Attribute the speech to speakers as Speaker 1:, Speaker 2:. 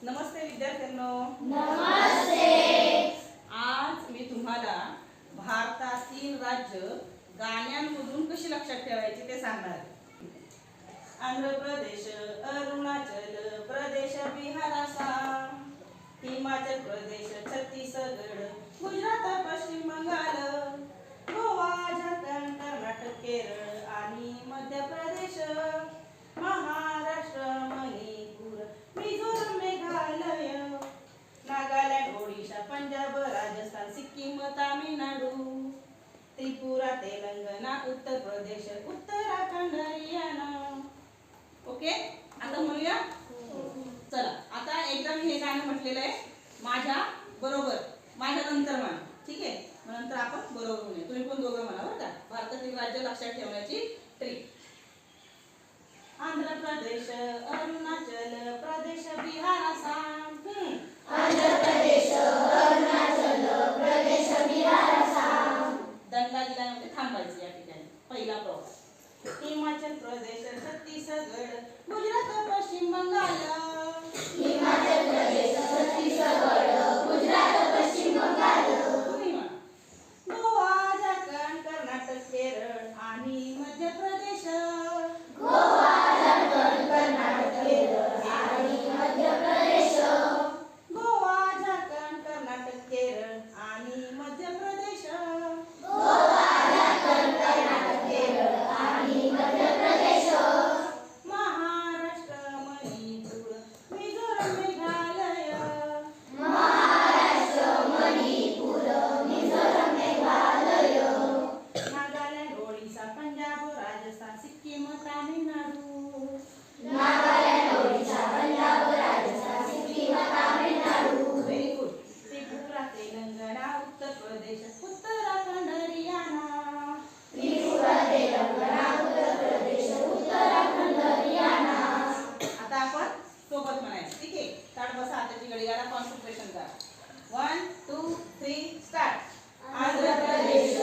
Speaker 1: नमस्ते विद्यार्थ्यांनो.
Speaker 2: नमस्ते.
Speaker 1: आज मी तुम्हाला भारतातील राज्य गाण्यांमधून कशी लक्षात ठेवायची ते सांगणार. आंध्र प्रदेश, अरुणाचल प्रदेश, बिहार, आसाम, हिमाचल प्रदेश, छत्तीसगड, गुजरात, पश्चिम बंगाल, गोवा, झारखंड, कर्नाटक, केरळ आणि मध्य प्रदेश, महाराष्ट्र, मणिपूर, मिझोरम, मेघालय, नागालँड, ओडिशा, पंजाब, राजस्थान, सिक्कीम, तामिळनाडू, त्रिपुरा, तेलंगणा, उत्तर प्रदेश, उत्तराखंड, हरियाणा. ओके, आता म्हणूया. चला, आता एकदा मी हे गाणं म्हटलेलं आहे माझ्या बरोबर, माझ्या नंतर म्हणा. ठीक आहे, मग नंतर आपण बरोबर म्हणूया. तुम्ही पण दोघं म्हणा बरं का. भारतातील राज्य लक्षात ठेवण्याची ट्रिक. आंध्र प्रदेश, अरुणाचल प्रदेश, बिहार, आसाम.
Speaker 2: आंध्र प्रदेश, अरुणाचल प्रदेश, बिहार, आसाम.
Speaker 1: दंडा दिल्यानंतर थांबायचं या ठिकाणी. पहिला प्रवास. हिमाचल प्रदेश, छत्तीसगड, गुजरात, पश्चिम बंगाल.
Speaker 2: हिमाचल प्रदेश, छत्तीसगड, गुजरात, पश्चिम बंगाल.
Speaker 1: तुम्ही म्हणा. गोवा, झारखंड, कर्नाटक, केरळ आणि मध्य प्रदेश.
Speaker 2: गोवा, झारखंड, कर्नाटक, केरळ आणि मध्य प्रदेश.
Speaker 1: गोवा, झारखंड, कर्नाटक, केरळ आणि मध्य प्रदेश.
Speaker 2: गोवा, झारखंड, कर्नाटक, केरळ आणि मध्य प्रदेश.
Speaker 1: महाराष्ट्र, मणिपूर, मिझोरम, मेघालय.
Speaker 2: महाराष्ट्र, मणिपूर, मिझोरम, मेघालय.
Speaker 1: नागालँड, ओडिशा, पंजाब, राजस्थान, सिक्कीम, तामिळनाडू.
Speaker 2: नागालँड, ओडिशा, पंजाब, राजस्थान, सिक्कीम, तामिळनाडू.
Speaker 1: Very good. त्रिपुरा, तेलंगणा, उत्तर प्रदेश, उत्तराखंड, हरियाणा.
Speaker 2: त्रिपुरा, तेलंगणा, उत्तर प्रदेश, उत्तराखंड, हरियाणा.
Speaker 1: आता आपण सोबत म्हणायचं. ठीक आहे, ताट बसा, हाताची घडी घाला, कॉन्सन्ट्रेशन करा. 1 2 3 स्टार्ट.
Speaker 2: आंध्र प्रदेश,